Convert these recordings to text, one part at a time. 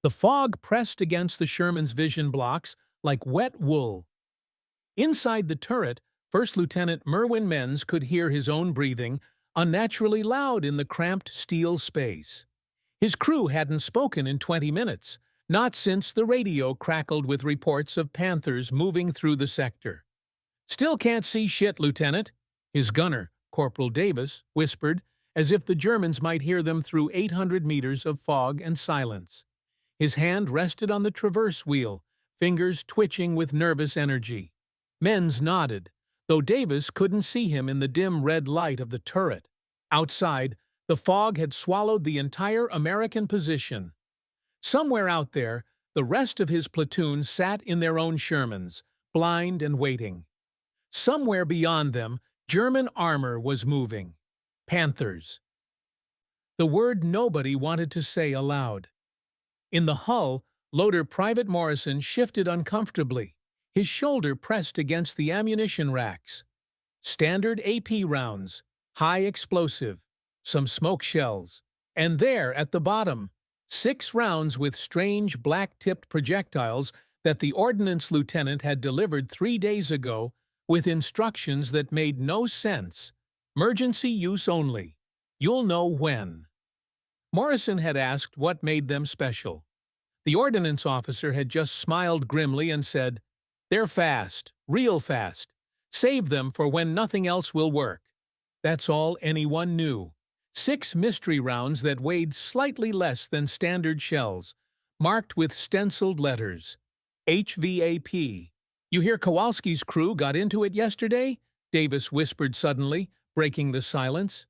The fog pressed against the Sherman's vision blocks like wet wool. Inside the turret, First Lieutenant Merwin Menz could hear his own breathing, unnaturally loud in the cramped steel space. His crew hadn't spoken in 20 minutes, not since the radio crackled with reports of Panthers moving through the sector. "Still can't see shit, Lieutenant," his gunner, Corporal Davis, whispered, as if the Germans might hear them through 800 meters of fog and silence. His hand rested on the traverse wheel, fingers twitching with nervous energy. Menz nodded, though Davis couldn't see him in the dim red light of the turret. Outside, the fog had swallowed the entire American position. Somewhere out there, the rest of his platoon sat in their own Shermans, blind and waiting. Somewhere beyond them, German armor was moving. Panthers. The word nobody wanted to say aloud. In the hull, loader Private Morrison shifted uncomfortably, his shoulder pressed against the ammunition racks. Standard AP rounds, high explosive, some smoke shells, and there at the bottom, 6 rounds with strange black-tipped projectiles that the ordnance lieutenant had delivered 3 days ago with instructions that made no sense. Emergency use only. You'll know when. Morrison had asked what made them special. The ordnance officer had just smiled grimly and said, "They're fast, real fast. Save them for when nothing else will work." That's all anyone knew. 6 mystery rounds that weighed slightly less than standard shells, marked with stenciled letters. HVAP. "You hear Kowalski's crew got into it yesterday?" Davis whispered suddenly, breaking the silence.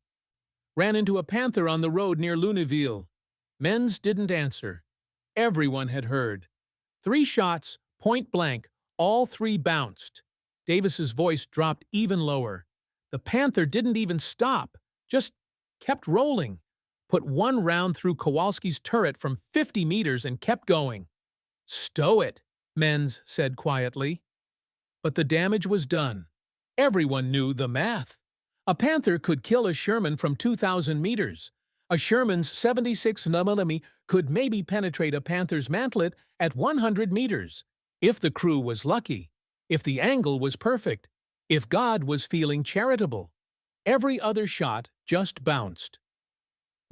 "Ran into a Panther on the road near Luneville." Menz didn't answer. Everyone had heard. 3 shots, point blank, all 3 bounced. Davis's voice dropped even lower. The Panther didn't even stop, just kept rolling, put 1 round through Kowalski's turret from 50 meters and kept going. "Stow it," Menz said quietly. But the damage was done. Everyone knew the math. A Panther could kill a Sherman from 2,000 meters. A Sherman's 76mm could maybe penetrate a Panther's mantlet at 100 meters, if the crew was lucky, if the angle was perfect, if God was feeling charitable. Every other shot just bounced.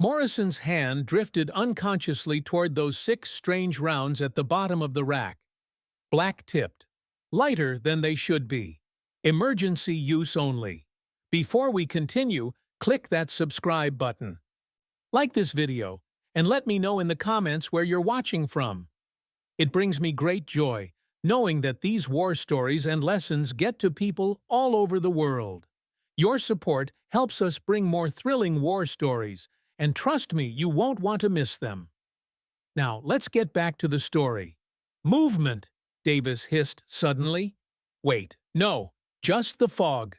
Morrison's hand drifted unconsciously toward those 6 strange rounds at the bottom of the rack. Black-tipped. Lighter than they should be. Emergency use only. Before we continue, click that subscribe button. Like this video, and let me know in the comments where you're watching from. It brings me great joy, knowing that these war stories and lessons get to people all over the world. Your support helps us bring more thrilling war stories, and trust me, you won't want to miss them. Now, let's get back to the story. "Movement," Davis hissed suddenly. "Wait, no, just the fog."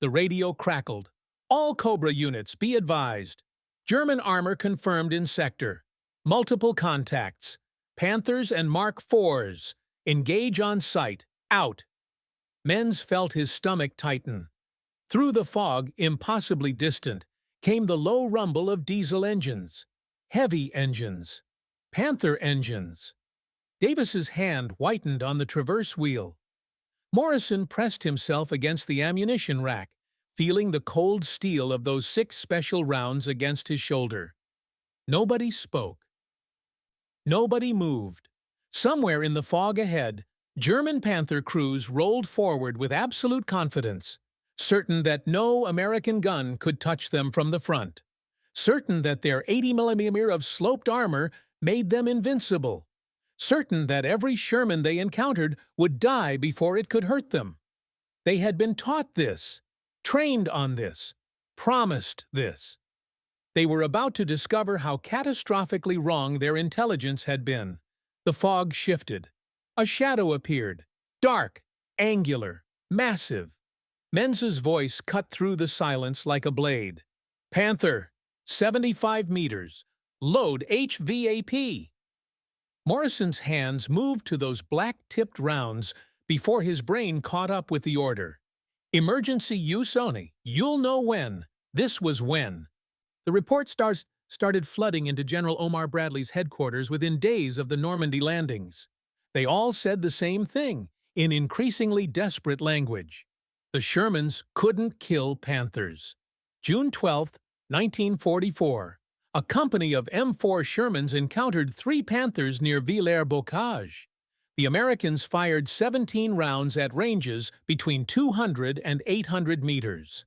The radio crackled. "All Cobra units, be advised. German armor confirmed in sector. Multiple contacts. Panthers and Mark IVs. Engage on sight. Out." Menz felt his stomach tighten. Through the fog, impossibly distant, came the low rumble of diesel engines. Heavy engines. Panther engines. Davis's hand whitened on the traverse wheel. Morrison pressed himself against the ammunition rack, feeling the cold steel of those 6 special rounds against his shoulder. Nobody spoke. Nobody moved. Somewhere in the fog ahead, German Panther crews rolled forward with absolute confidence, certain that no American gun could touch them from the front, certain that their 80mm of sloped armor made them invincible, certain that every Sherman they encountered would die before it could hurt them. They had been taught this, trained on this, promised this. They were about to discover how catastrophically wrong their intelligence had been. The fog shifted. A shadow appeared, dark, angular, massive. Menz's voice cut through the silence like a blade. "Panther, 75 meters. Load HVAP." Morrison's hands moved to those black-tipped rounds before his brain caught up with the order. "Emergency use only. You'll know when." This was when. The report starts. started flooding into General Omar Bradley's headquarters within days of the Normandy landings. They all said the same thing, in increasingly desperate language. The Shermans couldn't kill Panthers. June 12, 1944. A company of M4 Shermans encountered 3 Panthers near Villers-Bocage. The Americans fired 17 rounds at ranges between 200 and 800 meters.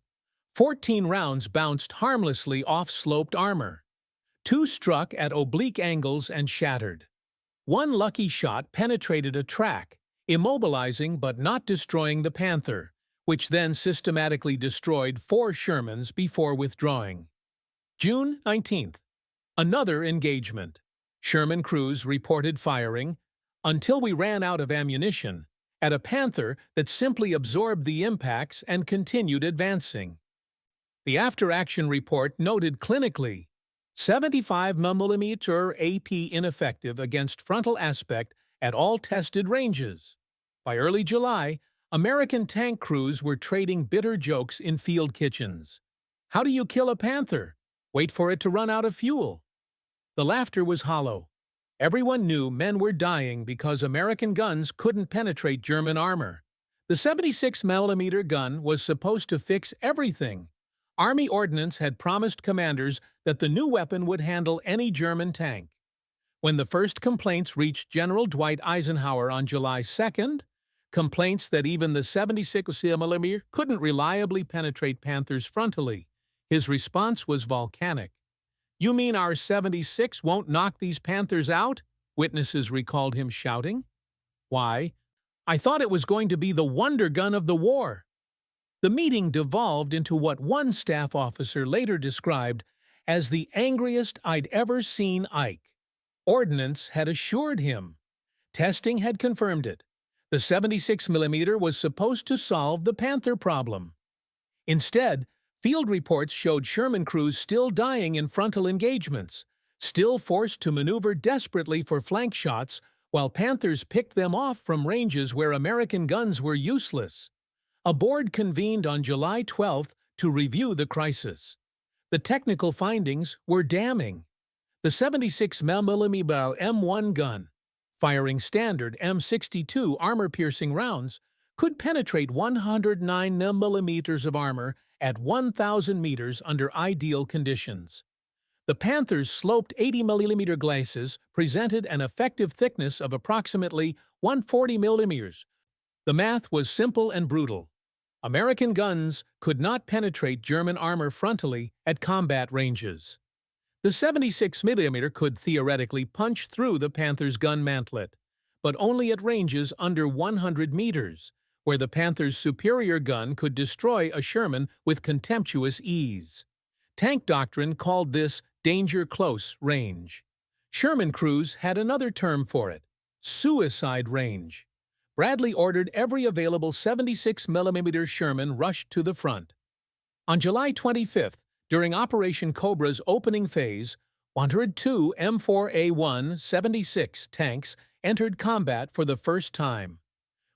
14 rounds bounced harmlessly off sloped armor. 2 struck at oblique angles and shattered. 1 lucky shot penetrated a track, immobilizing but not destroying the Panther, which then systematically destroyed 4 Shermans before withdrawing. June 19th. Another engagement. Sherman crews reported firing, until we ran out of ammunition, at a Panther that simply absorbed the impacts and continued advancing. The after-action report noted clinically, 75mm AP ineffective against frontal aspect at all tested ranges. By early July, American tank crews were trading bitter jokes in field kitchens. How do you kill a Panther? Wait for it to run out of fuel. The laughter was hollow. Everyone knew men were dying because American guns couldn't penetrate German armor. The 76mm gun was supposed to fix everything. Army ordnance had promised commanders that the new weapon would handle any German tank. When the first complaints reached General Dwight Eisenhower on July 2nd, complaints that even the 76mm couldn't reliably penetrate Panthers frontally, his response was volcanic. "You mean our 76 won't knock these Panthers out?" Witnesses recalled him shouting. "Why, I thought it was going to be the wonder gun of the war." The meeting devolved into what one staff officer later described as the angriest I'd ever seen Ike. Ordnance had assured him. Testing had confirmed it. The 76mm was supposed to solve the Panther problem. Instead, field reports showed Sherman crews still dying in frontal engagements, still forced to maneuver desperately for flank shots while Panthers picked them off from ranges where American guns were useless. A board convened on July 12th to review the crisis. The technical findings were damning. The 76mm M1 gun, firing standard M62 armor-piercing rounds, could penetrate 109mm of armor at 1,000 meters under ideal conditions. The Panther's sloped 80mm glacis presented an effective thickness of approximately 140mm. The math was simple and brutal. American guns could not penetrate German armor frontally at combat ranges. The 76mm could theoretically punch through the Panther's gun mantlet, but only at ranges under 100 meters, where the Panther's superior gun could destroy a Sherman with contemptuous ease. Tank doctrine called this danger close range. Sherman crews had another term for it: suicide range. Bradley ordered every available 76mm Sherman rushed to the front. On July 25th, during Operation Cobra's opening phase, 102 M4A1 76 tanks entered combat for the first time.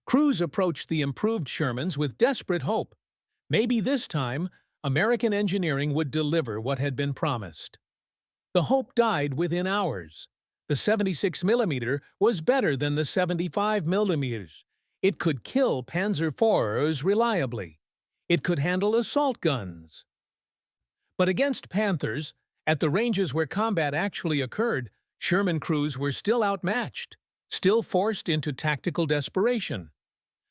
Crews approached the improved Shermans with desperate hope. Maybe this time, American engineering would deliver what had been promised. The hope died within hours. The 76mm was better than the 75mm. It could kill Panzer IVs reliably. It could handle assault guns. But against Panthers, at the ranges where combat actually occurred, Sherman crews were still outmatched, still forced into tactical desperation,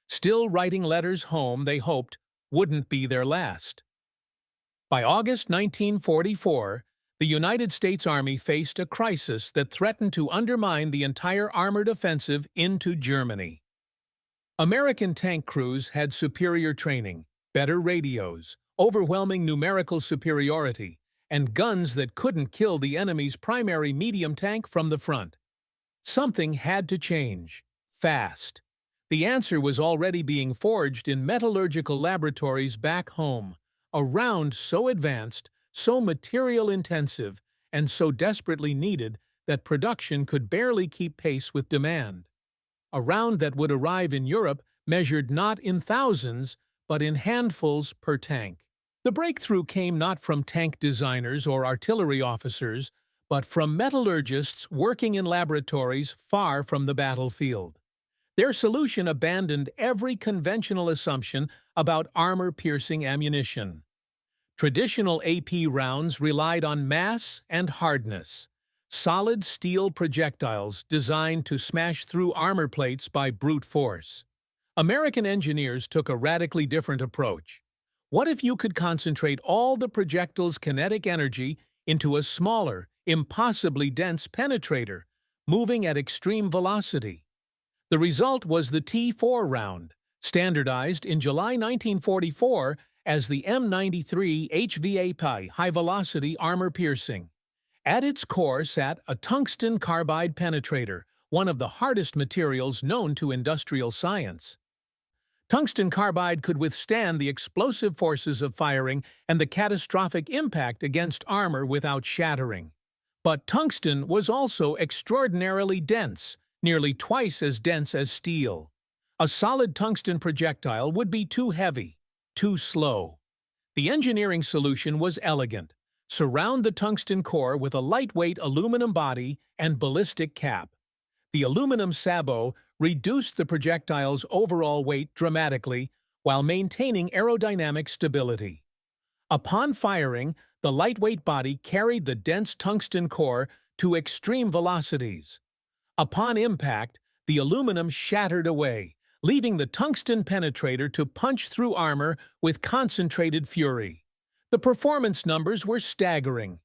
still writing letters home they hoped wouldn't be their last. By August 1944, the United States Army faced a crisis that threatened to undermine the entire armored offensive into Germany. American tank crews had superior training, better radios, overwhelming numerical superiority, and guns that couldn't kill the enemy's primary medium tank from the front. Something had to change, fast. The answer was already being forged in metallurgical laboratories back home, a round so advanced, so material-intensive, and so desperately needed that production could barely keep pace with demand. A round that would arrive in Europe measured not in thousands, but in handfuls per tank. The breakthrough came not from tank designers or artillery officers, but from metallurgists working in laboratories far from the battlefield. Their solution abandoned every conventional assumption about armor-piercing ammunition. Traditional AP rounds relied on mass and hardness, solid steel projectiles designed to smash through armor plates by brute force. American engineers took a radically different approach. What if you could concentrate all the projectile's kinetic energy into a smaller, impossibly dense penetrator, moving at extreme velocity? The result was the T-4 round, standardized in July 1944 as the M93 Hvap high-velocity armor-piercing. At its core sat a tungsten carbide penetrator, one of the hardest materials known to industrial science. Tungsten carbide could withstand the explosive forces of firing and the catastrophic impact against armor without shattering. But tungsten was also extraordinarily dense, nearly twice as dense as steel. A solid tungsten projectile would be too heavy, too slow. The engineering solution was elegant. Surround the tungsten core with a lightweight aluminum body and ballistic cap. The aluminum sabot reduced the projectile's overall weight dramatically while maintaining aerodynamic stability. Upon firing, the lightweight body carried the dense tungsten core to extreme velocities. Upon impact, the aluminum shattered away, leaving the tungsten penetrator to punch through armor with concentrated fury. The performance numbers were staggering.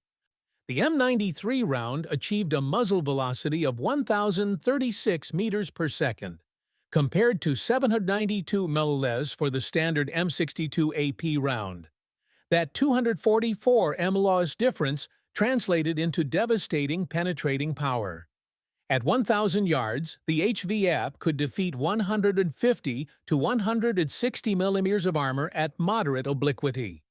The M93 round achieved a muzzle velocity of 1,036 meters per second, compared to 792 mph for the standard M62 AP round. That 244 mph difference translated into devastating penetrating power. At 1,000 yards, the Hvap could defeat 150 to 160 millimeters of armor at moderate obliquity.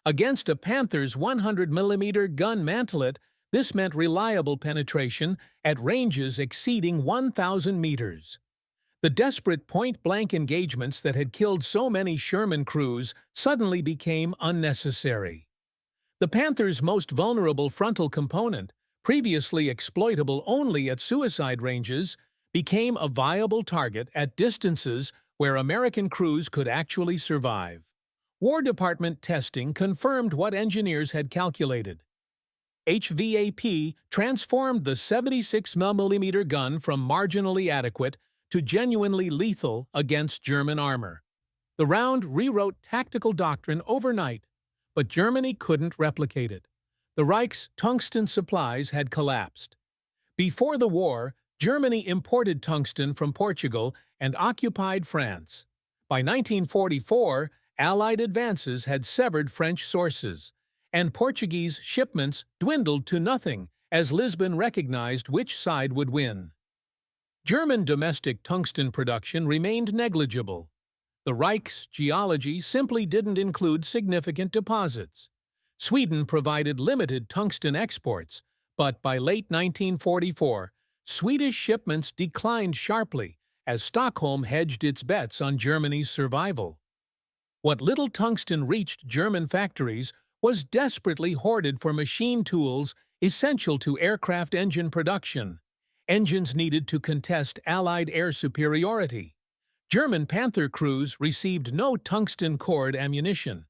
Against a Panther's 100mm gun mantelet, this meant reliable penetration at ranges exceeding 1,000 meters. The desperate point-blank engagements that had killed so many Sherman crews suddenly became unnecessary. The Panther's most vulnerable frontal component, previously exploitable only at suicide ranges, became a viable target at distances where American crews could actually survive. War Department testing confirmed what engineers had calculated. Hvap transformed the 76mm gun from marginally adequate to genuinely lethal against German armor. The round rewrote tactical doctrine overnight, but Germany couldn't replicate it. The Reich's tungsten supplies had collapsed. Before the war, Germany imported tungsten from Portugal and occupied France. By 1944, Allied advances had severed French sources, and Portuguese shipments dwindled to nothing as Lisbon recognized which side would win. German domestic tungsten production remained negligible. The Reich's geology simply didn't include significant deposits. Sweden provided limited tungsten exports, but by late 1944, Swedish shipments declined sharply as Stockholm hedged its bets on Germany's survival. What little tungsten reached German factories was desperately hoarded for machine tools essential to aircraft engine production. Engines needed to contest Allied air superiority. German Panther crews received no tungsten-cored ammunition,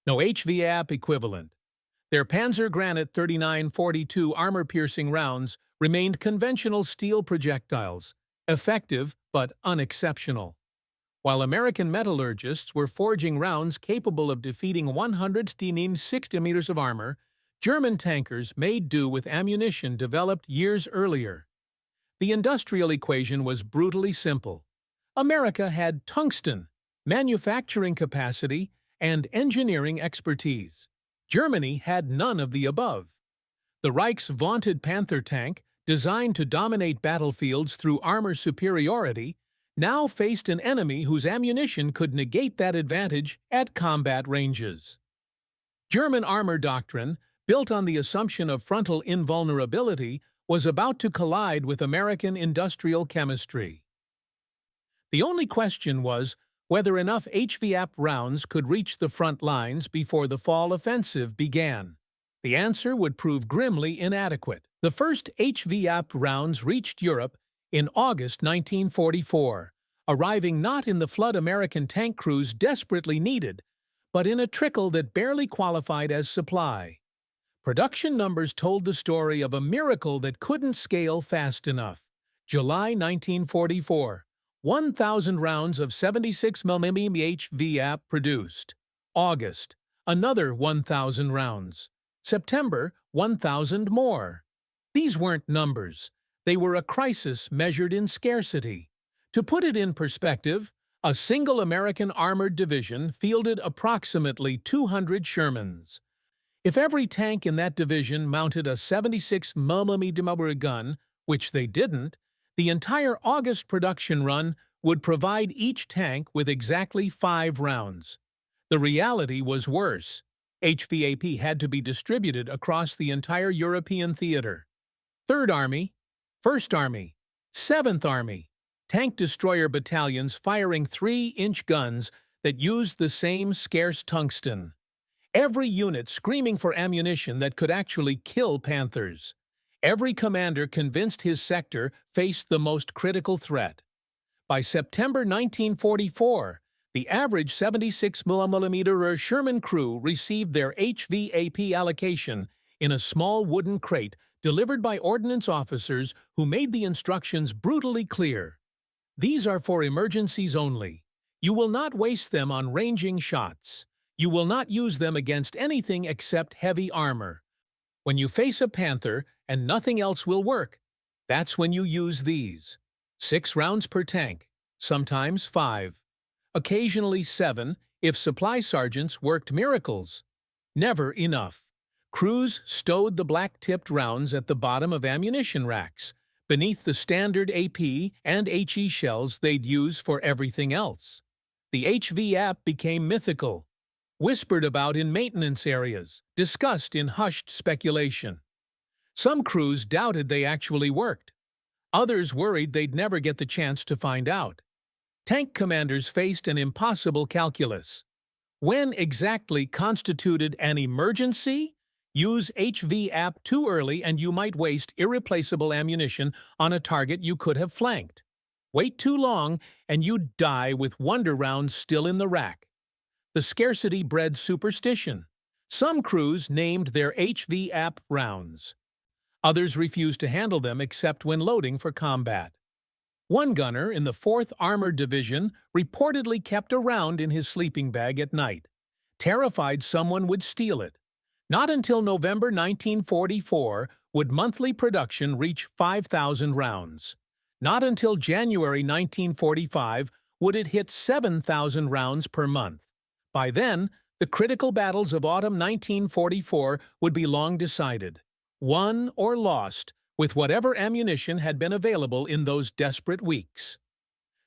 no Hvap equivalent. Their Panzer Granit 39-42 armor-piercing rounds remained conventional steel projectiles, effective but unexceptional. While American metallurgists were forging rounds capable of defeating 160 meters of armor, German tankers made do with ammunition developed years earlier. The industrial equation was brutally simple. America had tungsten, manufacturing capacity, and engineering expertise. Germany had none of the above. The Reich's vaunted Panther tank, designed to dominate battlefields through armor superiority, now faced an enemy whose ammunition could negate that advantage at combat ranges. German armor doctrine, built on the assumption of frontal invulnerability, was about to collide with American industrial chemistry. The only question was, whether enough HVAP rounds could reach the front lines before the fall offensive began. The answer would prove grimly inadequate. The first HVAP rounds reached Europe in August 1944, arriving not in the flood American tank crews desperately needed, but in a trickle that barely qualified as supply. Production numbers told the story of a miracle that couldn't scale fast enough. July 1944, 1,000 rounds of 76mm HVAP produced. August, another 1,000 rounds. September, 1,000 more. These weren't numbers. They were a crisis measured in scarcity. To put it in perspective, a single American armored division fielded approximately 200 Shermans. If every tank in that division mounted a 76mm gun, which they didn't, the entire August production run would provide each tank with exactly 5 rounds. The reality was worse. HVAP had to be distributed across the entire European theater. 3rd Army, 1st Army, 7th Army, tank destroyer battalions firing 3-inch guns that used the same scarce tungsten. Every unit screaming for ammunition that could actually kill Panthers. Every commander convinced his sector faced the most critical threat. By September 1944, the average 76mm Sherman crew received their HVAP allocation in a small wooden crate delivered by ordnance officers who made the instructions brutally clear. These are for emergencies only. You will not waste them on ranging shots. You will not use them against anything except heavy armor. When you face a Panther and nothing else will work, that's when you use these. 6 rounds per tank, sometimes 5. Occasionally 7 if supply sergeants worked miracles. Never enough. Crews stowed the black-tipped rounds at the bottom of ammunition racks, beneath the standard AP and HE shells they'd use for everything else. The HVAP became mythical, whispered about in maintenance areas, discussed in hushed speculation. Some crews doubted they actually worked. Others worried they'd never get the chance to find out. Tank commanders faced an impossible calculus. When exactly constituted an emergency? Use HVAP too early and you might waste irreplaceable ammunition on a target you could have flanked. Wait too long and you'd die with wonder rounds still in the rack. The scarcity bred superstition. Some crews named their HVAP rounds. Others refused to handle them except when loading for combat. One gunner in the 4th Armored Division reportedly kept a round in his sleeping bag at night, terrified someone would steal it. Not until November 1944 would monthly production reach 5,000 rounds. Not until January 1945 would it hit 7,000 rounds per month. By then, the critical battles of autumn 1944 would be long decided, won or lost, with whatever ammunition had been available in those desperate weeks.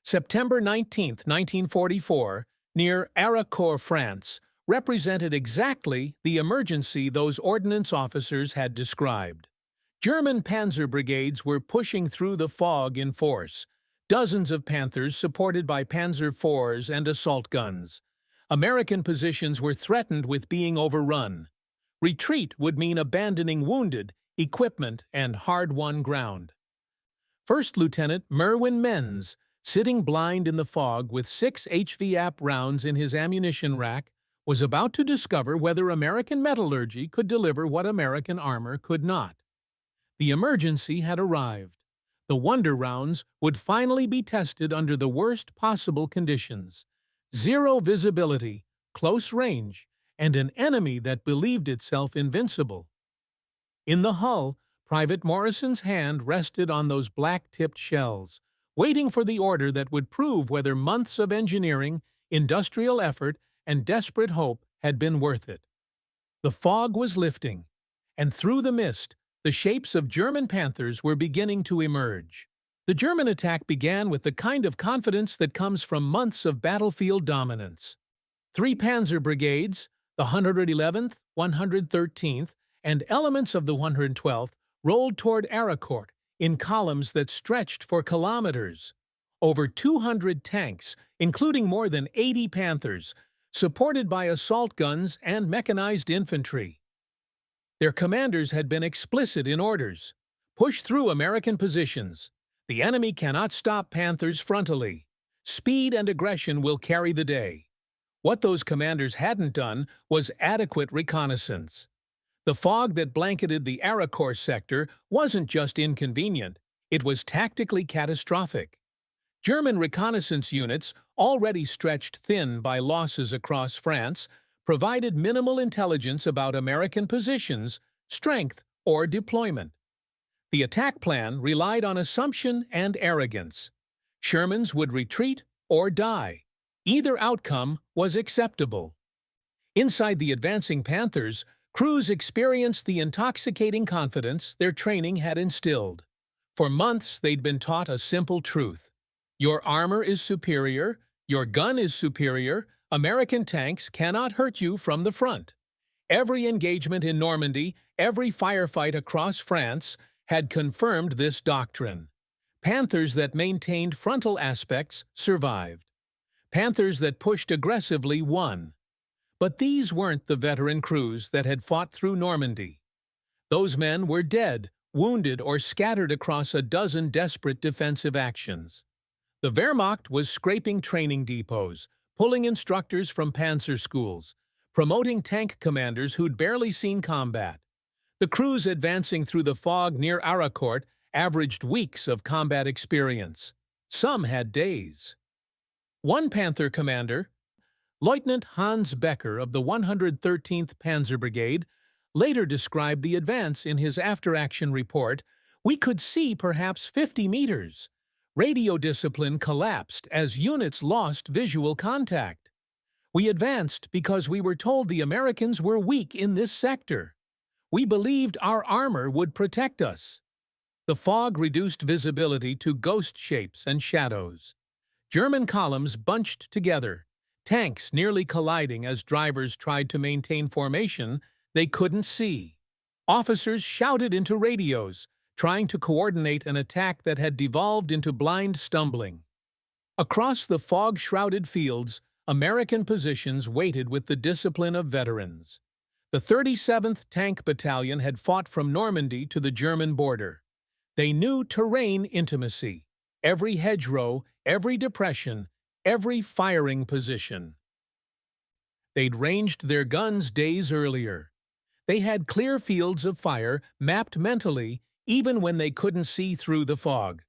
September 19, 1944, near Haraucourt, France, represented exactly the emergency those ordnance officers had described. German Panzer brigades were pushing through the fog in force, dozens of Panthers supported by Panzer IVs and assault guns. American positions were threatened with being overrun. Retreat would mean abandoning wounded, equipment, and hard-won ground. First Lieutenant Merwin Menz, sitting blind in the fog with 6 HVAP rounds in his ammunition rack, was about to discover whether American metallurgy could deliver what American armor could not. The emergency had arrived. The wonder rounds would finally be tested under the worst possible conditions. 0 visibility, close range, and an enemy that believed itself invincible. In the hull, Private Morrison's hand rested on those black-tipped shells, waiting for the order that would prove whether months of engineering, industrial effort, and desperate hope had been worth it. The fog was lifting, and through the mist, the shapes of German Panthers were beginning to emerge. The German attack began with the kind of confidence that comes from months of battlefield dominance. 3 Panzer brigades, the 111th, 113th, and elements of the 112th rolled toward Haraucourt in columns that stretched for kilometers. over 200 tanks, including more than 80 Panthers, supported by assault guns and mechanized infantry. Their commanders had been explicit in orders: push through American positions. The enemy cannot stop Panthers frontally. Speed and aggression will carry the day. What those commanders hadn't done was adequate reconnaissance. The fog that blanketed the Araucourt sector wasn't just inconvenient, it was tactically catastrophic. German reconnaissance units, already stretched thin by losses across France, provided minimal intelligence about American positions, strength, or deployment. The attack plan relied on assumption and arrogance. Shermans would retreat or die. Either outcome was acceptable. Inside the advancing Panthers, crews experienced the intoxicating confidence their training had instilled. For months, they'd been taught a simple truth: your armor is superior, your gun is superior, American tanks cannot hurt you from the front. Every engagement in Normandy, every firefight across France, had confirmed this doctrine. Panthers that maintained frontal aspects survived. Panthers that pushed aggressively won. But these weren't the veteran crews that had fought through Normandy. Those men were dead, wounded, or scattered across a dozen desperate defensive actions. The Wehrmacht was scraping training depots, pulling instructors from Panzer schools, promoting tank commanders who'd barely seen combat. The crews advancing through the fog near Araucourt averaged weeks of combat experience. Some had days. One Panther commander, Lieutenant Hans Becker of the 113th Panzer Brigade, later described the advance in his after-action report. We could see perhaps 50 meters. Radio discipline collapsed as units lost visual contact. We advanced because we were told the Americans were weak in this sector. We believed our armor would protect us. The fog reduced visibility to ghost shapes and shadows. German columns bunched together, tanks nearly colliding as drivers tried to maintain formation they couldn't see. Officers shouted into radios, trying to coordinate an attack that had devolved into blind stumbling. Across the fog-shrouded fields, American positions waited with the discipline of veterans. The 37th Tank Battalion had fought from Normandy to the German border. They knew terrain intimacy, every hedgerow, every depression, every firing position. They'd ranged their guns days earlier. They had clear fields of fire mapped mentally even when they couldn't see through the fog.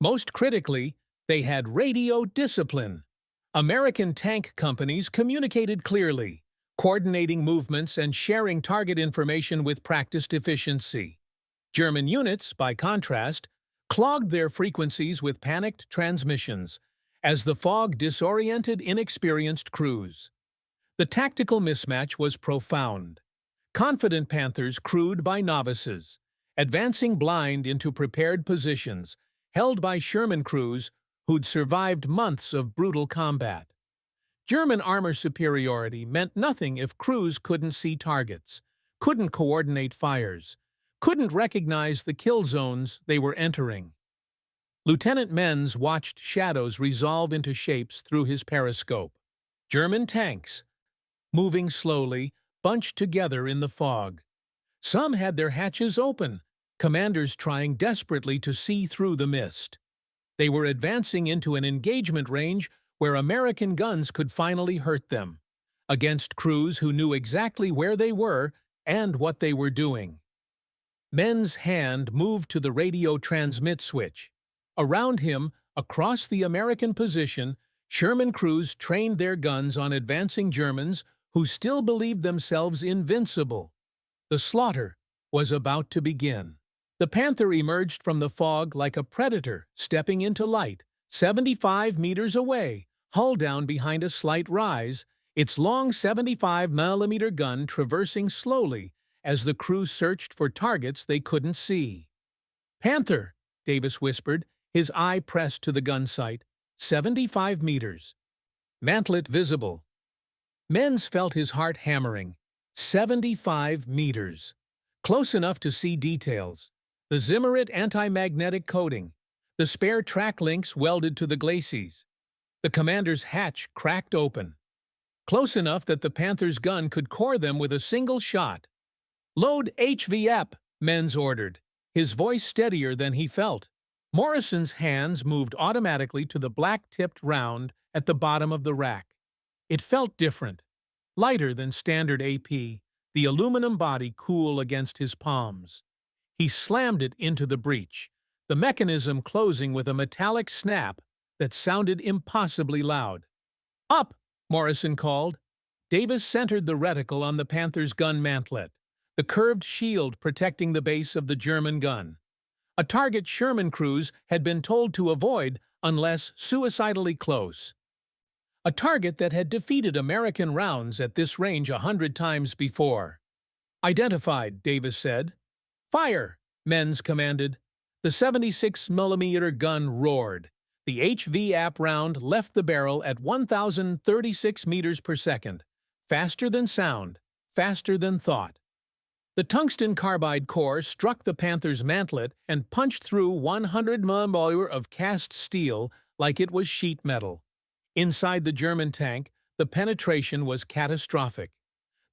Most critically, they had radio discipline. American tank companies communicated clearly, coordinating movements and sharing target information with practiced efficiency. German units, by contrast, clogged their frequencies with panicked transmissions as the fog disoriented inexperienced crews. The tactical mismatch was profound. Confident Panthers crewed by novices, advancing blind into prepared positions, held by Sherman crews who'd survived months of brutal combat. German armor superiority meant nothing if crews couldn't see targets, couldn't coordinate fires, couldn't recognize the kill zones they were entering. Lieutenant Menz watched shadows resolve into shapes through his periscope. German tanks, moving slowly, bunched together in the fog. Some had their hatches open, commanders trying desperately to see through the mist. They were advancing into an engagement range where American guns could finally hurt them, against crews who knew exactly where they were and what they were doing. Menz's hand moved to the radio transmit switch. Around him, across the American position, Sherman crews trained their guns on advancing Germans who still believed themselves invincible. The slaughter was about to begin. The Panther emerged from the fog like a predator stepping into light, 75 meters away, hull down behind a slight rise, its long 75mm gun traversing slowly as the crew searched for targets they couldn't see. "Panther," Davis whispered, his eye pressed to the gun sight. 75 meters. Mantlet visible. Menz felt his heart hammering. 75 meters. Close enough to see details. The Zimmerit anti-magnetic coating. the spare track links welded to the glacis. The commander's hatch cracked open, close enough that the Panther's gun could core them with a single shot. "Load Hvap," Menz ordered, his voice steadier than he felt. Morrison's hands moved automatically to the black-tipped round at the bottom of the rack. It felt different, lighter than standard AP, the aluminum body cool against his palms. He slammed it into the breech, the mechanism closing with a metallic snap that sounded impossibly loud. "Up!" Morrison called. Davis centered the reticle on the Panther's gun mantlet, the curved shield protecting the base of the German gun. A target Sherman crews had been told to avoid unless suicidally close. A target that had defeated American rounds at this range 100 times before. "Identified," Davis said. "Fire!" Menz commanded. The 76mm gun roared. The Hvap round left the barrel at 1,036 meters per second, faster than sound, faster than thought. The tungsten carbide core struck the Panther's mantlet and punched through 100 mm of cast steel like it was sheet metal. Inside the German tank, the penetration was catastrophic.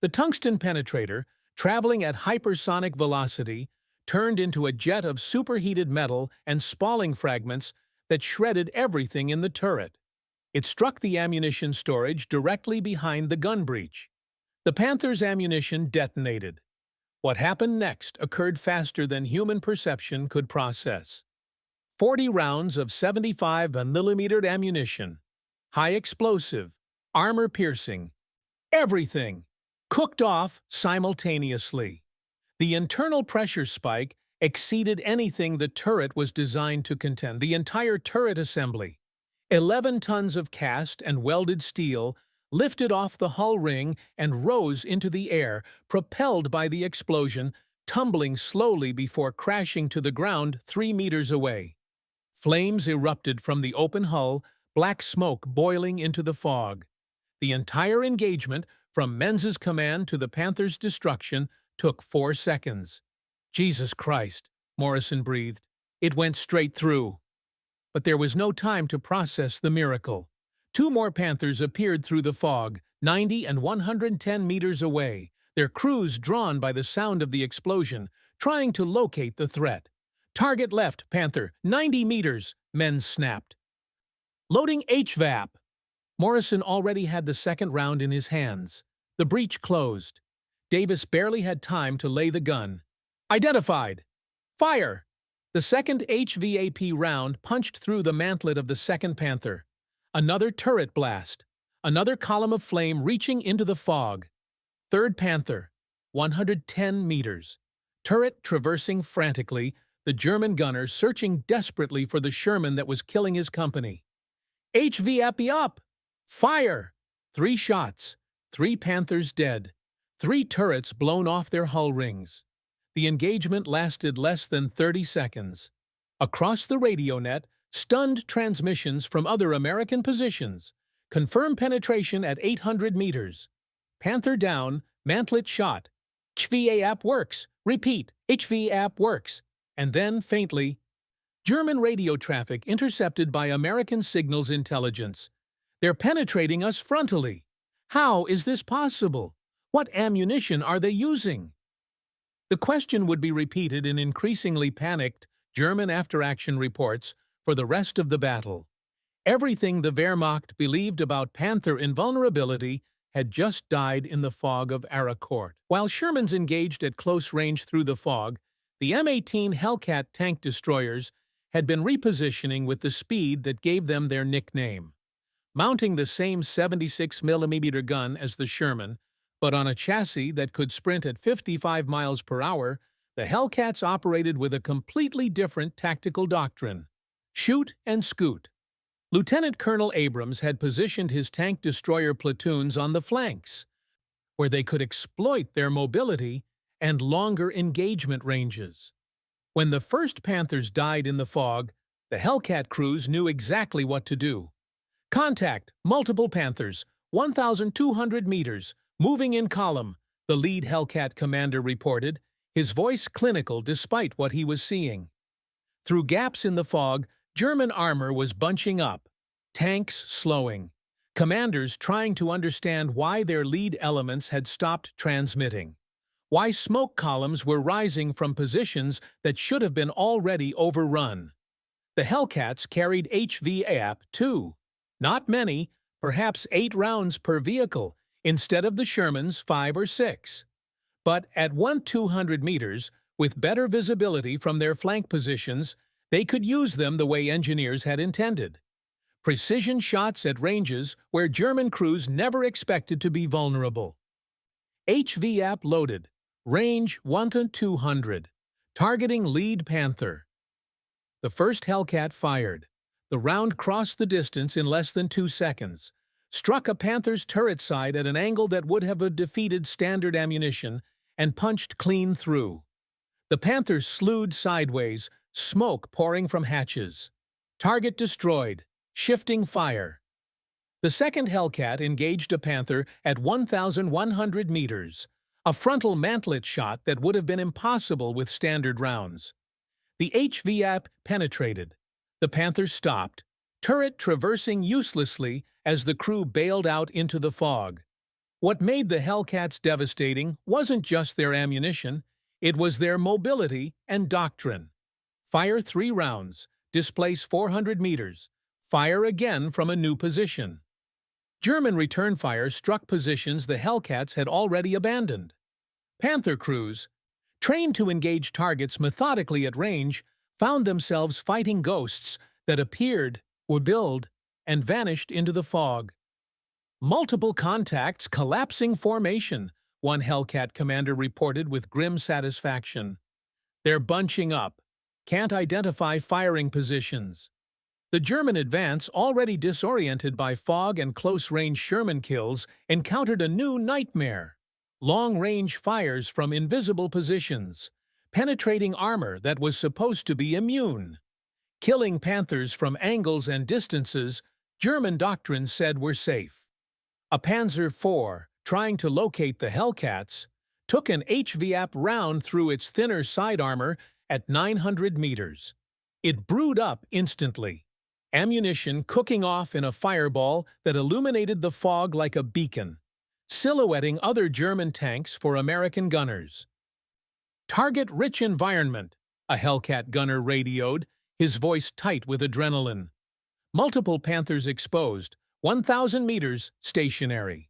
The tungsten penetrator, traveling at hypersonic velocity, turned into a jet of superheated metal and spalling fragments that shredded everything in the turret. It struck the ammunition storage directly behind the gun breech. The Panther's ammunition detonated. What happened next occurred faster than human perception could process. 40 rounds of 75mm ammunition, high explosive, armor-piercing, everything, cooked off simultaneously. The internal pressure spike exceeded anything the turret was designed to contend. The entire turret assembly, 11 tons of cast and welded steel, lifted off the hull ring and rose into the air, propelled by the explosion, tumbling slowly before crashing to the ground 3 meters away. Flames erupted from the open hull, black smoke boiling into the fog. The entire engagement, from Menz's command to the Panther's destruction, took 4 seconds. "Jesus Christ," Morrison breathed. "It went straight through." But there was no time to process the miracle. 2 more Panthers appeared through the fog, 90 and 110 meters away, their crews drawn by the sound of the explosion, trying to locate the threat. "Target left, Panther, 90 meters, Menz snapped. "Loading Hvap." Morrison already had the second round in his hands. The breech closed. Davis barely had time to lay the gun. "Identified." "Fire!" The second HVAP round punched through the mantlet of the second Panther. Another turret blast. Another column of flame reaching into the fog. Third Panther, 110 meters. Turret traversing frantically, the German gunner searching desperately for the Sherman that was killing his company. "HVAP up!" "Fire!" 3 shots. 3 Panthers dead. 3 turrets blown off their hull rings. The engagement lasted less than 30 seconds. Across the radio net, stunned transmissions from other American positions confirmed penetration at 800 meters. Panther down, mantlet shot. "HVAP works. Repeat, HVAP works." And then, faintly, German radio traffic intercepted by American signals intelligence. "They're penetrating us frontally. How is this possible? What ammunition are they using?" The question would be repeated in increasingly panicked German after-action reports for the rest of the battle. Everything the Wehrmacht believed about Panther invulnerability had just died in the fog of Aracourt. While Shermans engaged at close range through the fog, the M18 Hellcat tank destroyers had been repositioning with the speed that gave them their nickname. Mounting the same 76mm gun as the Sherman, but on a chassis that could sprint at 55 miles per hour, the Hellcats operated with a completely different tactical doctrine: shoot and scoot. Lieutenant Colonel Abrams had positioned his tank destroyer platoons on the flanks, where they could exploit their mobility and longer engagement ranges. When the first Panthers died in the fog, the Hellcat crews knew exactly what to do. "Contact, multiple Panthers, 1,200 meters, moving in column," the lead Hellcat commander reported, his voice clinical despite what he was seeing. Through gaps in the fog, German armor was bunching up, tanks slowing, commanders trying to understand why their lead elements had stopped transmitting, why smoke columns were rising from positions that should have been already overrun. The Hellcats carried Hvap too. Not many, perhaps 8 rounds per vehicle, instead of the Shermans 5 or 6. But at 200 meters, with better visibility from their flank positions, they could use them the way engineers had intended. Precision shots at ranges where German crews never expected to be vulnerable. Hvap loaded, range 200, targeting lead Panther. The first Hellcat fired. The round crossed the distance in less than 2 seconds, struck a Panther's turret side at an angle that would have defeated standard ammunition, and punched clean through. The Panther slewed sideways, smoke pouring from hatches. Target destroyed, shifting fire. The second Hellcat engaged a Panther at 1,100 meters, a frontal mantlet shot that would have been impossible with standard rounds. The Hvap penetrated. The Panther stopped, turret traversing uselessly as the crew bailed out into the fog. What made the Hellcats devastating wasn't just their ammunition, it was their mobility and doctrine. Fire 3 rounds, displace 400 meters, fire again from a new position. German return fire struck positions the Hellcats had already abandoned. Panther crews, trained to engage targets methodically at range, found themselves fighting ghosts that appeared, were billed, and vanished into the fog. Multiple contacts collapsing formation, one Hellcat commander reported with grim satisfaction. They're bunching up, can't identify firing positions. The German advance, already disoriented by fog and close-range Sherman kills, encountered a new nightmare. Long-range fires from invisible positions, penetrating armor that was supposed to be immune. Killing Panthers from angles and distances German doctrine said were safe. A Panzer IV, trying to locate the Hellcats, took an Hvap round through its thinner side armor at 900 meters. It brewed up instantly, ammunition cooking off in a fireball that illuminated the fog like a beacon, silhouetting other German tanks for American gunners. "Target-rich environment," a Hellcat gunner radioed, his voice tight with adrenaline. Multiple Panthers exposed, 1,000 meters stationary.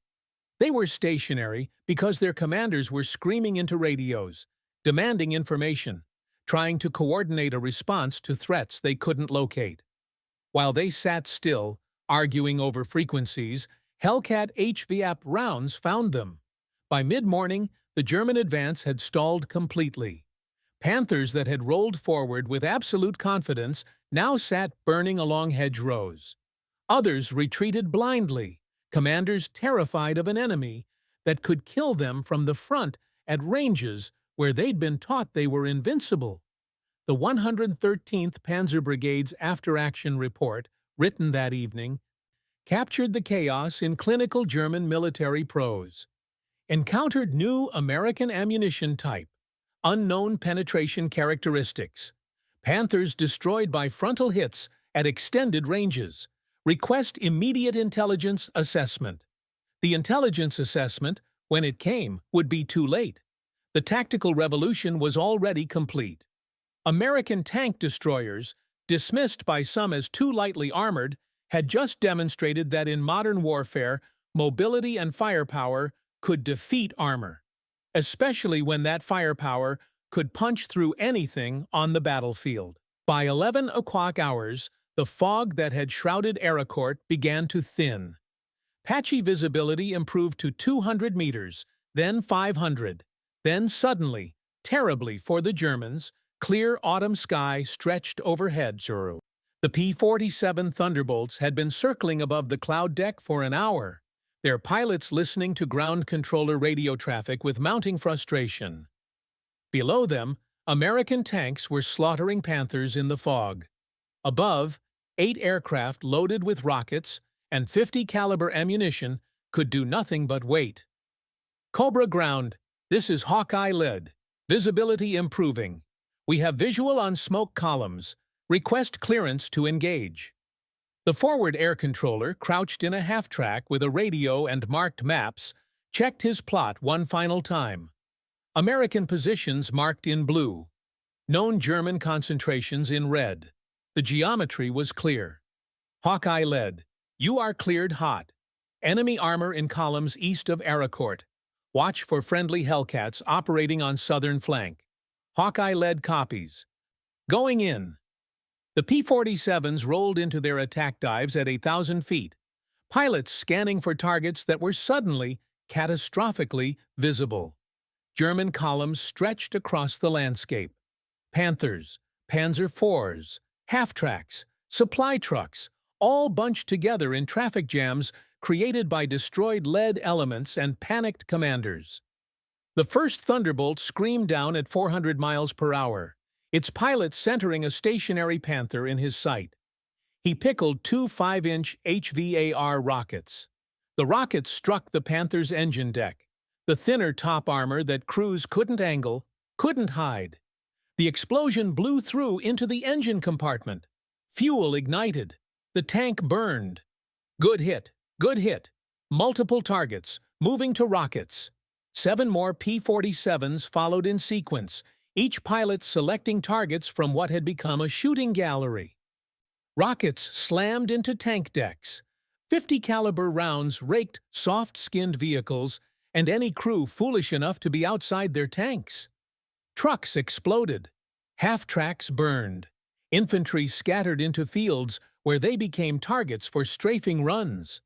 They were stationary because their commanders were screaming into radios, demanding information, trying to coordinate a response to threats they couldn't locate. While they sat still, arguing over frequencies, Hellcat Hvap rounds found them. By mid-morning, the German advance had stalled completely. Panthers that had rolled forward with absolute confidence now sat burning along hedgerows. Others retreated blindly, commanders terrified of an enemy that could kill them from the front at ranges where they'd been taught they were invincible. The 113th Panzer Brigade's after-action report, written that evening, captured the chaos in clinical German military prose. Encountered new American ammunition type, unknown penetration characteristics, Panthers destroyed by frontal hits at extended ranges. Request immediate intelligence assessment. The intelligence assessment, when it came, would be too late. The tactical revolution was already complete. American tank destroyers, dismissed by some as too lightly armored, had just demonstrated that in modern warfare, mobility and firepower could defeat armor, especially when that firepower could punch through anything on the battlefield. By 11 o'clock hours, the fog that had shrouded Aracourt began to thin. Patchy visibility improved to 200 meters, then 500. Then suddenly, terribly for the Germans, clear autumn sky stretched overhead. The P-47 Thunderbolts had been circling above the cloud deck for an hour, their pilots listening to ground controller radio traffic with mounting frustration. Below them, American tanks were slaughtering Panthers in the fog. Above, 8 aircraft loaded with rockets and 50 caliber ammunition could do nothing but wait. Cobra ground, this is Hawkeye lead. Visibility improving. We have visual on smoke columns. Request clearance to engage. The forward air controller, crouched in a half-track with a radio and marked maps, checked his plot one final time. American positions marked in blue. Known German concentrations in red. The geometry was clear. Hawkeye led. You are cleared hot. Enemy armor in columns east of Aracourt. Watch for friendly Hellcats operating on southern flank. Hawkeye led copies. Going in. The P-47s rolled into their attack dives at 1,000 feet, pilots scanning for targets that were suddenly, catastrophically visible. German columns stretched across the landscape. Panthers, Panzer IVs, half-tracks, supply trucks, all bunched together in traffic jams created by destroyed lead elements and panicked commanders. The first Thunderbolt screamed down at 400 miles per hour, its pilot centering a stationary Panther in his sight. He pickled two 5-inch HVAR rockets. The rockets struck the Panther's engine deck, the thinner top armor that crews couldn't angle, couldn't hide. The explosion blew through into the engine compartment. Fuel ignited. The tank burned. Good hit, good hit. Multiple targets, moving to rockets. 7 more P-47s followed in sequence, each pilot selecting targets from what had become a shooting gallery. Rockets slammed into tank decks. 50-caliber rounds raked soft-skinned vehicles and any crew foolish enough to be outside their tanks. Trucks exploded. Half-tracks burned. Infantry scattered into fields where they became targets for strafing runs.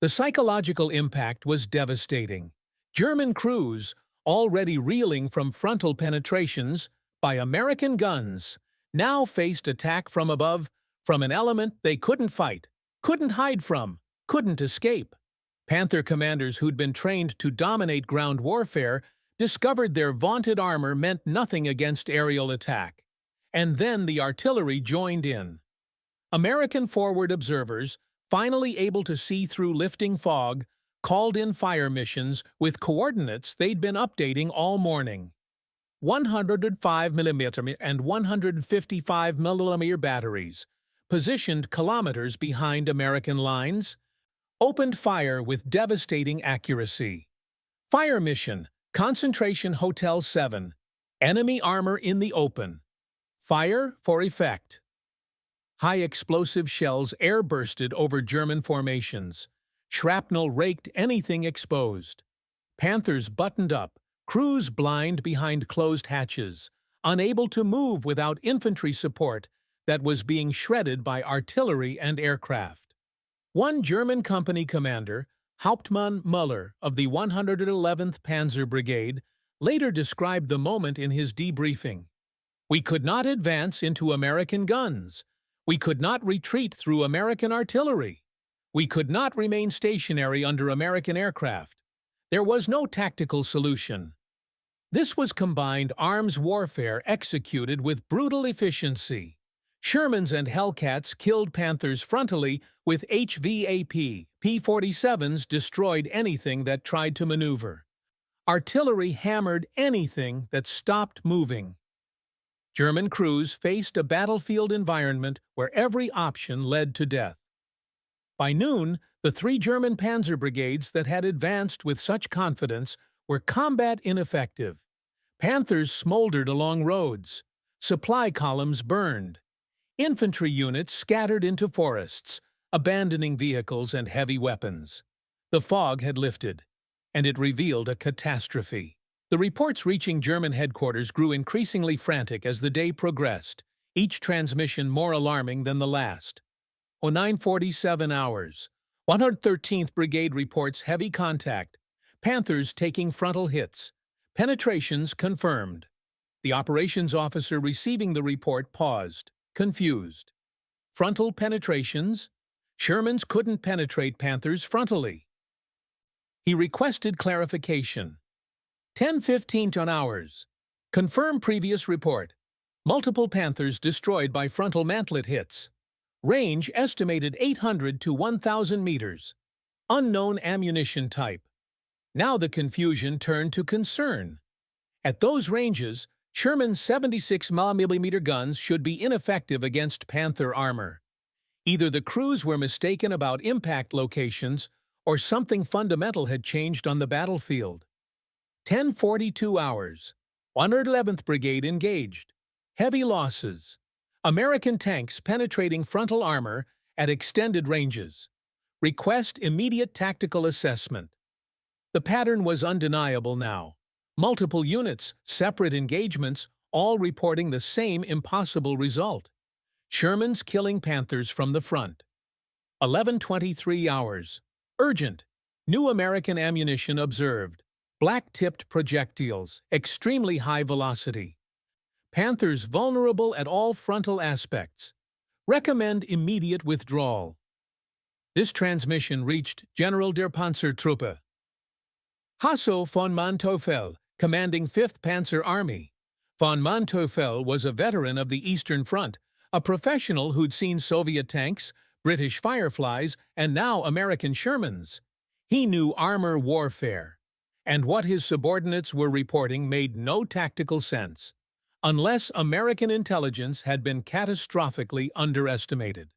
The psychological impact was devastating. German crews, already reeling from frontal penetrations by American guns, now faced attack from above, from an element they couldn't fight, couldn't hide from, couldn't escape. Panther commanders who'd been trained to dominate ground warfare discovered their vaunted armor meant nothing against aerial attack. And then the artillery joined in. American forward observers, finally able to see through lifting fog, called in fire missions with coordinates they'd been updating all morning. 105mm and 155mm batteries, positioned kilometers behind American lines, opened fire with devastating accuracy. Fire mission, Concentration Hotel 7, enemy armor in the open. Fire for effect. High explosive shells airbursted over German formations. Shrapnel raked anything exposed. Panthers buttoned up, crews blind behind closed hatches, unable to move without infantry support that was being shredded by artillery and aircraft. One German company commander, Hauptmann Müller of the 111th Panzer Brigade, later described the moment in his debriefing. We could not advance into American guns. We could not retreat through American artillery. We could not remain stationary under American aircraft. There was no tactical solution. This was combined arms warfare executed with brutal efficiency. Shermans and Hellcats killed Panthers frontally with HVAP. P-47s destroyed anything that tried to maneuver. Artillery hammered anything that stopped moving. German crews faced a battlefield environment where every option led to death. By noon, the 3 German panzer brigades that had advanced with such confidence were combat ineffective. Panthers smoldered along roads. Supply columns burned. Infantry units scattered into forests, abandoning vehicles and heavy weapons. The fog had lifted, and it revealed a catastrophe. The reports reaching German headquarters grew increasingly frantic as the day progressed, each transmission more alarming than the last. 09:47 hours. 113th Brigade reports heavy contact. Panthers taking frontal hits. Penetrations confirmed. The operations officer receiving the report paused, confused. Frontal penetrations? Shermans couldn't penetrate Panthers frontally. He requested clarification. 10:15 hours. Confirm previous report. Multiple Panthers destroyed by frontal mantlet hits. Range estimated 800 to 1,000 meters. Unknown ammunition type. Now the confusion turned to concern. At those ranges, Sherman's 76mm guns should be ineffective against Panther armor. Either the crews were mistaken about impact locations, or something fundamental had changed on the battlefield. 10:42 hours. 111th Brigade engaged. Heavy losses. American tanks penetrating frontal armor at extended ranges. Request immediate tactical assessment. The pattern was undeniable now. Multiple units, separate engagements, all reporting the same impossible result. Shermans killing Panthers from the front. 11:23 hours. Urgent. New American ammunition observed. Black-tipped projectiles, extremely high velocity. Panthers vulnerable at all frontal aspects. Recommend immediate withdrawal. This transmission reached General der Panzertruppe. Hasso von Manteuffel, commanding 5th Panzer Army. Von Manteuffel was a veteran of the Eastern Front, a professional who'd seen Soviet tanks, British Fireflies, and now American Shermans. He knew armor warfare, and what his subordinates were reporting made no tactical sense, unless American intelligence had been catastrophically underestimated.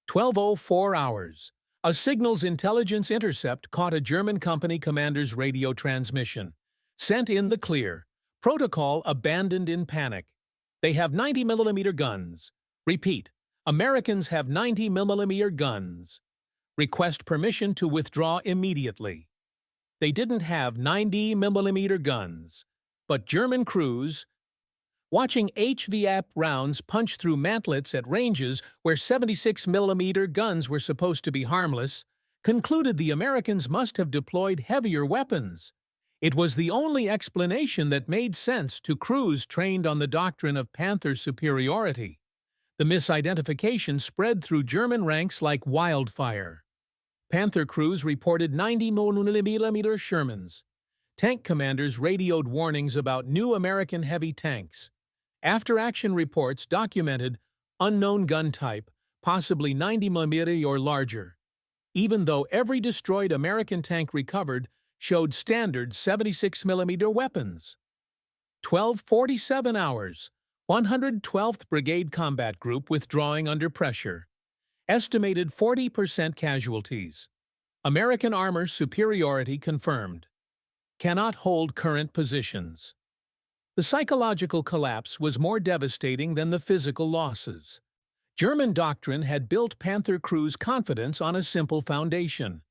12:04 hours. A signals intelligence intercept caught a German company commander's radio transmission. Sent in the clear. Protocol abandoned in panic. They have 90mm guns. Repeat. Americans have 90mm guns. Request permission to withdraw immediately. They didn't have 90mm guns, but German crews, watching Hvap rounds punch through mantlets at ranges where 76mm guns were supposed to be harmless, concluded the Americans must have deployed heavier weapons. It was the only explanation that made sense to crews trained on the doctrine of Panther superiority. The misidentification spread through German ranks like wildfire. Panther crews reported 90mm Shermans. Tank commanders radioed warnings about new American heavy tanks. After-action reports documented unknown gun type, possibly 90mm or larger, even though every destroyed American tank recovered showed standard 76mm weapons. 12:47 hours. 112th Brigade Combat Group withdrawing under pressure. Estimated 40% casualties. American armor superiority confirmed. Cannot hold current positions. The psychological collapse was more devastating than the physical losses. German doctrine had built Panther crews' confidence on a simple foundation.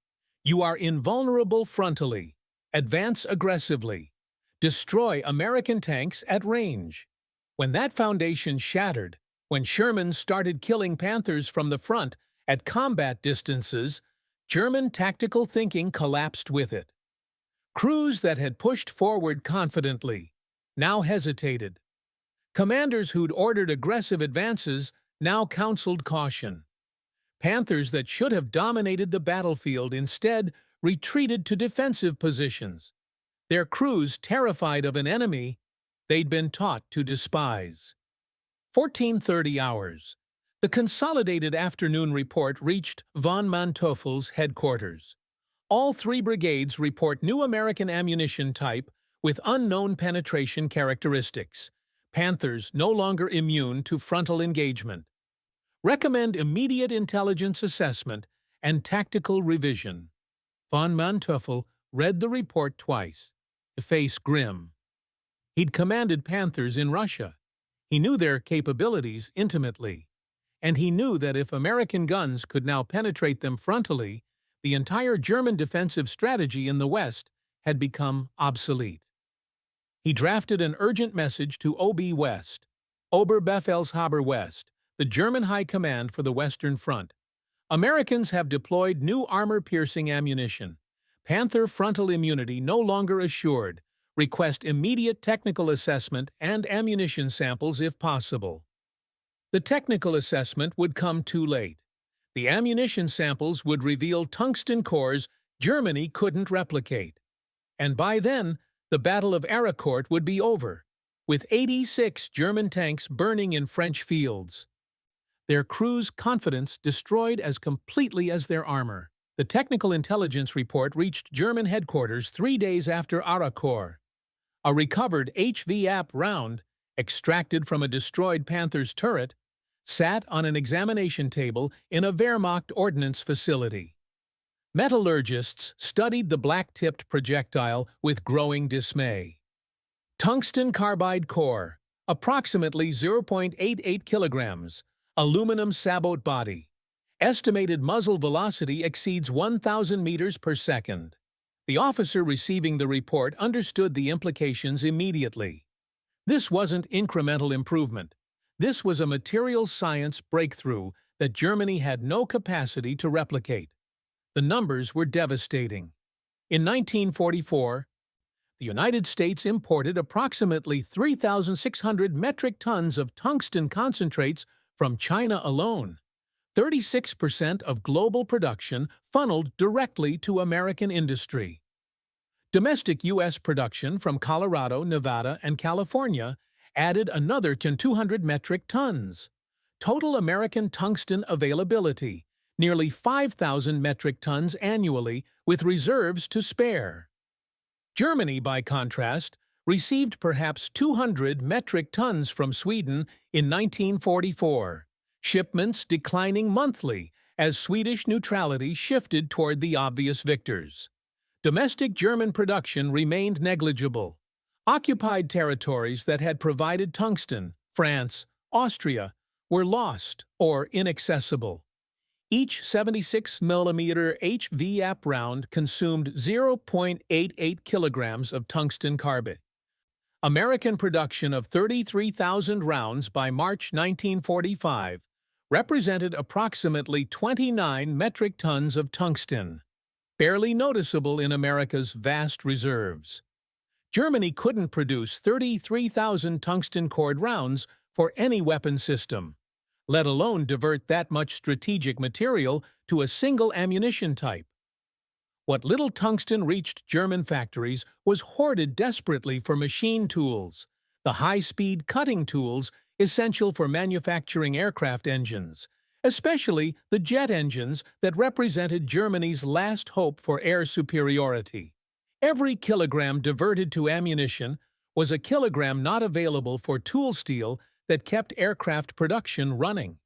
You are invulnerable frontally. Advance aggressively. Destroy American tanks at range. When that foundation shattered, when Sherman started killing Panthers from the front at combat distances, German tactical thinking collapsed with it. Crews that had pushed forward confidently now hesitated. Commanders who'd ordered aggressive advances now counseled caution. Panthers that should have dominated the battlefield instead retreated to defensive positions, their crews terrified of an enemy they'd been taught to despise. 14:30 hours. The consolidated afternoon report reached von Manteuffel's headquarters. All 3 brigades report new American ammunition type with unknown penetration characteristics. Panthers no longer immune to frontal engagement. Recommend immediate intelligence assessment and tactical revision. Von Manteuffel read the report twice, the face grim. He'd commanded Panthers in Russia. He knew their capabilities intimately, and he knew that if American guns could now penetrate them frontally, the entire German defensive strategy in the West had become obsolete. He drafted an urgent message to OB West, Oberbefehlshaber West, the German High Command for the Western Front. Americans have deployed new armor-piercing ammunition. Panther frontal immunity no longer assured. Request immediate technical assessment and ammunition samples if possible. The technical assessment would come too late. The ammunition samples would reveal tungsten cores Germany couldn't replicate. And by then, the Battle of Aricourt would be over, with 86 German tanks burning in French fields. Their crews' confidence destroyed as completely as their armor. The technical intelligence report reached German headquarters 3 days after Aricourt. A recovered Hvap round, extracted from a destroyed Panther's turret, sat on an examination table in a Wehrmacht ordnance facility. Metallurgists studied the black-tipped projectile with growing dismay. Tungsten carbide core, approximately 0.88 kilograms, aluminum sabot body. Estimated muzzle velocity exceeds 1,000 meters per second. The officer receiving the report understood the implications immediately. This wasn't incremental improvement. This was a materials science breakthrough that Germany had no capacity to replicate. The numbers were devastating. In 1944, the United States imported approximately 3,600 metric tons of tungsten concentrates from China alone. 36% of global production funneled directly to American industry. Domestic U.S. production from Colorado, Nevada, and California added another 200 metric tons. Total American tungsten availability, nearly 5,000 metric tons annually, with reserves to spare. Germany, by contrast, received perhaps 200 metric tons from Sweden in 1944, shipments declining monthly as Swedish neutrality shifted toward the obvious victors. Domestic German production remained negligible. Occupied territories that had provided tungsten, France, Austria, were lost or inaccessible. Each 76mm Hvap round consumed 0.88 kilograms of tungsten carbide. American production of 33,000 rounds by March 1945 represented approximately 29 metric tons of tungsten, barely noticeable in America's vast reserves. Germany couldn't produce 33,000 tungsten-cored rounds for any weapon system, let alone divert that much strategic material to a single ammunition type. What little tungsten reached German factories was hoarded desperately for machine tools, the high-speed cutting tools essential for manufacturing aircraft engines, especially the jet engines that represented Germany's last hope for air superiority. Every kilogram diverted to ammunition was a kilogram not available for tool steel that kept aircraft production running.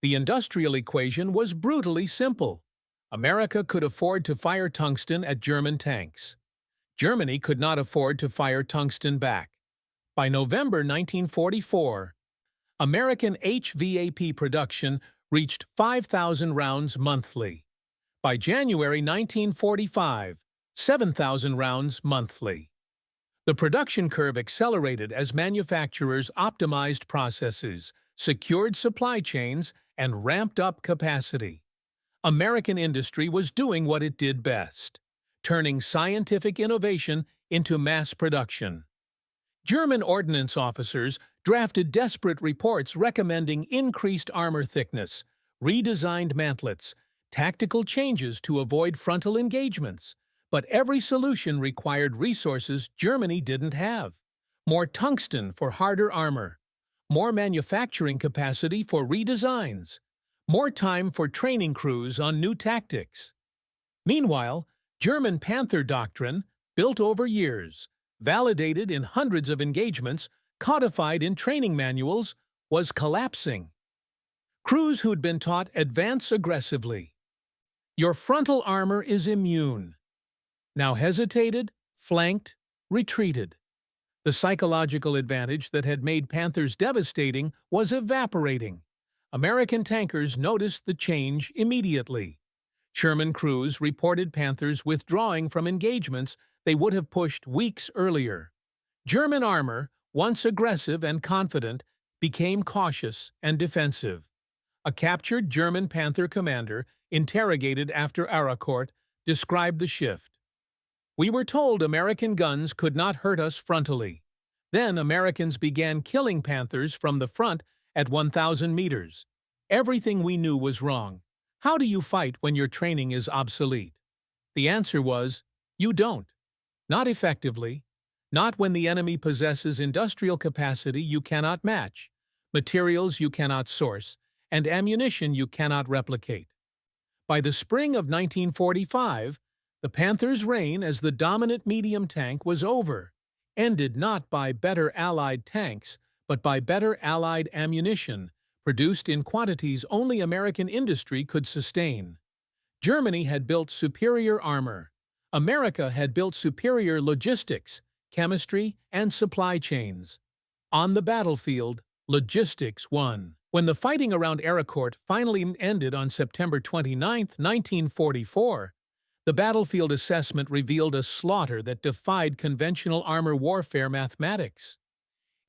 The industrial equation was brutally simple. America could afford to fire tungsten at German tanks. Germany could not afford to fire tungsten back. By November 1944, American HVAP production reached 5,000 rounds monthly. By January 1945, 7,000 rounds monthly. The production curve accelerated as manufacturers optimized processes, secured supply chains, and ramped up capacity. American industry was doing what it did best, turning scientific innovation into mass production. German ordnance officers drafted desperate reports recommending increased armor thickness, redesigned mantlets, tactical changes to avoid frontal engagements. But every solution required resources Germany didn't have. More tungsten for harder armor, more manufacturing capacity for redesigns, more time for training crews on new tactics. Meanwhile, German Panther doctrine, built over years, validated in hundreds of engagements, codified in training manuals, was collapsing. Crews who'd been taught advance aggressively. Your frontal armor is immune. Now hesitated, flanked, retreated. The psychological advantage that had made Panthers devastating was evaporating. American tankers noticed the change immediately. Sherman crews reported Panthers withdrawing from engagements they would have pushed weeks earlier. German armor, once aggressive and confident, became cautious and defensive. A captured German Panther commander, interrogated after Aracourt, described the shift. We were told American guns could not hurt us frontally. Then Americans began killing Panthers from the front at 1,000 meters. Everything we knew was wrong. How do you fight when your training is obsolete? The answer was, you don't. Not effectively. Not when the enemy possesses industrial capacity you cannot match, materials you cannot source, and ammunition you cannot replicate. By the spring of 1945, the Panthers' reign as the dominant medium tank was over. ended not by better Allied tanks, but by better Allied ammunition, produced in quantities only American industry could sustain. Germany had built superior armor. America had built superior logistics, chemistry, and supply chains. On the battlefield, logistics won. When the fighting around Eracourt finally ended on September 29, 1944, the battlefield assessment revealed a slaughter that defied conventional armor warfare mathematics.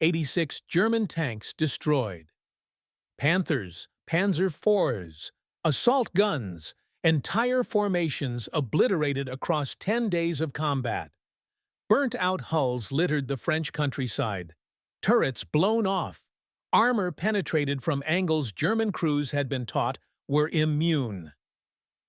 86 German tanks destroyed. Panthers, Panzer IVs, assault guns, entire formations obliterated across 10 days of combat. Burnt-out hulls littered the French countryside. Turrets blown off. Armor penetrated from angles German crews had been taught were immune.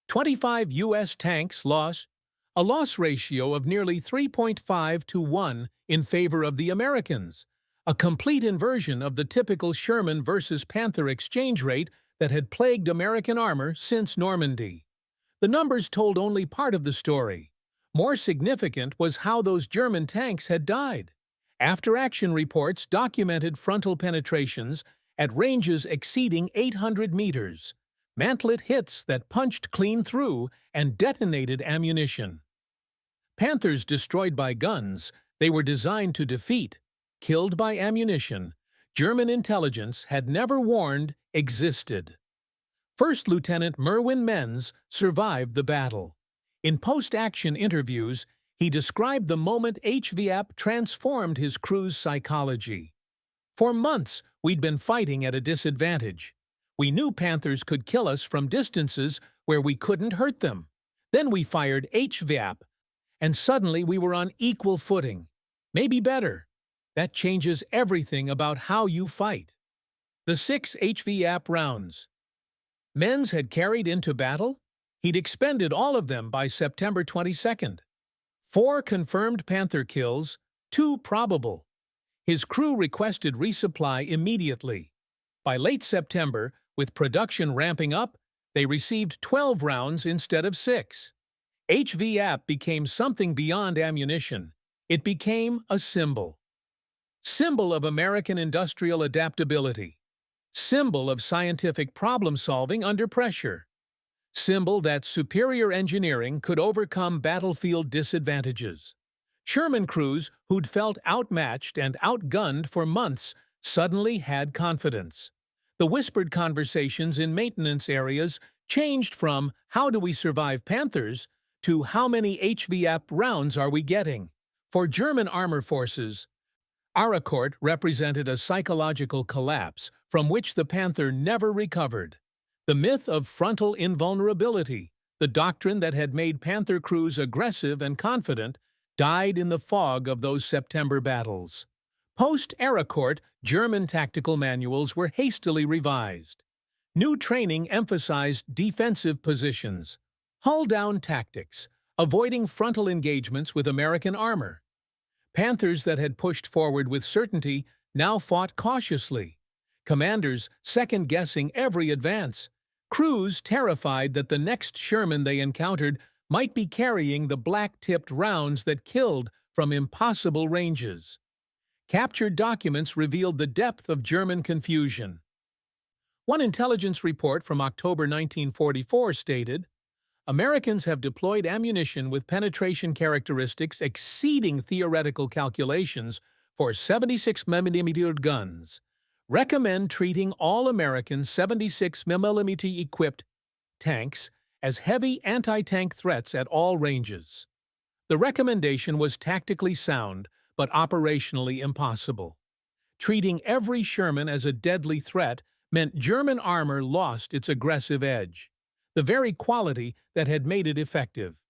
25 U.S. tanks lost, a loss ratio of nearly 3.5 to 1 in favor of the Americans, a complete inversion of the typical Sherman versus Panther exchange rate that had plagued American armor since Normandy. The numbers told only part of the story. More significant was how those German tanks had died. After-action reports documented frontal penetrations at ranges exceeding 800 meters, mantlet hits that punched clean through and detonated ammunition. Panthers destroyed by guns, they were designed to defeat, killed by ammunition, German intelligence had never warned existed. First Lieutenant Merwin Menz survived the battle. In post-action interviews, he described the moment Hvap transformed his crew's psychology. For months, we'd been fighting at a disadvantage. We knew Panthers could kill us from distances where we couldn't hurt them. Then we fired Hvap, and suddenly we were on equal footing. Maybe better. That changes everything about how you fight. The 6 Hvap rounds Menz had carried into battle? He'd expended all of them by September 22nd. 4 confirmed Panther kills, 2 probable. His crew requested resupply immediately. By late September, with production ramping up, they received 12 rounds instead of 6. Hvap became something beyond ammunition. It became a symbol. Symbol of American industrial adaptability. Symbol of scientific problem-solving under pressure. Symbol that superior engineering could overcome battlefield disadvantages. Sherman crews who'd felt outmatched and outgunned for months suddenly had confidence. The whispered conversations in maintenance areas changed from "How do we survive Panthers?" to "How many Hvap rounds are we getting?" For German armor forces, Eracourt represented a psychological collapse from which the Panther never recovered. The myth of frontal invulnerability, the doctrine that had made Panther crews aggressive and confident, died in the fog of those September battles. Post-Eracourt, German tactical manuals were hastily revised. New training emphasized defensive positions, hull-down tactics, avoiding frontal engagements with American armor. Panthers that had pushed forward with certainty now fought cautiously. Commanders second-guessing every advance. Crews terrified that the next Sherman they encountered might be carrying the black-tipped rounds that killed from impossible ranges. Captured documents revealed the depth of German confusion. One intelligence report from October 1944 stated, "Americans have deployed ammunition with penetration characteristics exceeding theoretical calculations for 76mm guns. Recommend treating all American 76mm equipped tanks as heavy anti-tank threats at all ranges." The recommendation was tactically sound, but operationally impossible. Treating every Sherman as a deadly threat meant German armor lost its aggressive edge, the very quality that had made it effective.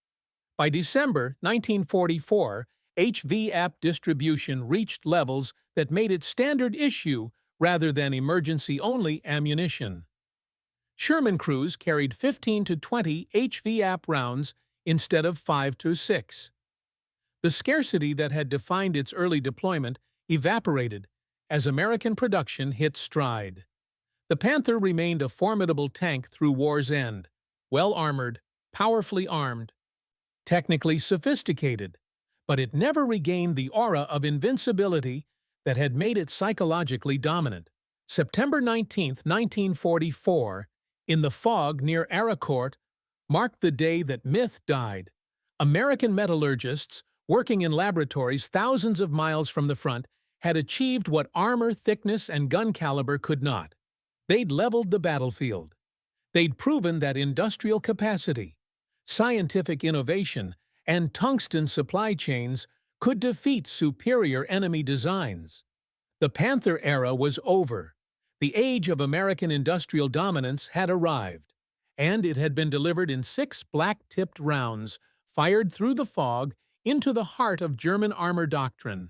By December 1944, Hvap distribution reached levels that made it standard issue rather than emergency-only ammunition. Sherman crews carried 15 to 20 Hvap rounds instead of 5 to 6. The scarcity that had defined its early deployment evaporated as American production hit stride. The Panther remained a formidable tank through war's end, well-armored, powerfully armed, technically sophisticated, but it never regained the aura of invincibility that had made it psychologically dominant. September 19, 1944, in the fog near Aracourt, marked the day that myth died. American metallurgists, working in laboratories thousands of miles from the front, had achieved what armor thickness and gun caliber could not. They'd leveled the battlefield. They'd proven that industrial capacity, scientific innovation, and tungsten supply chains could defeat superior enemy designs. The Panther era was over. The age of American industrial dominance had arrived, and it had been delivered in 6 black-tipped rounds fired through the fog into the heart of German armor doctrine.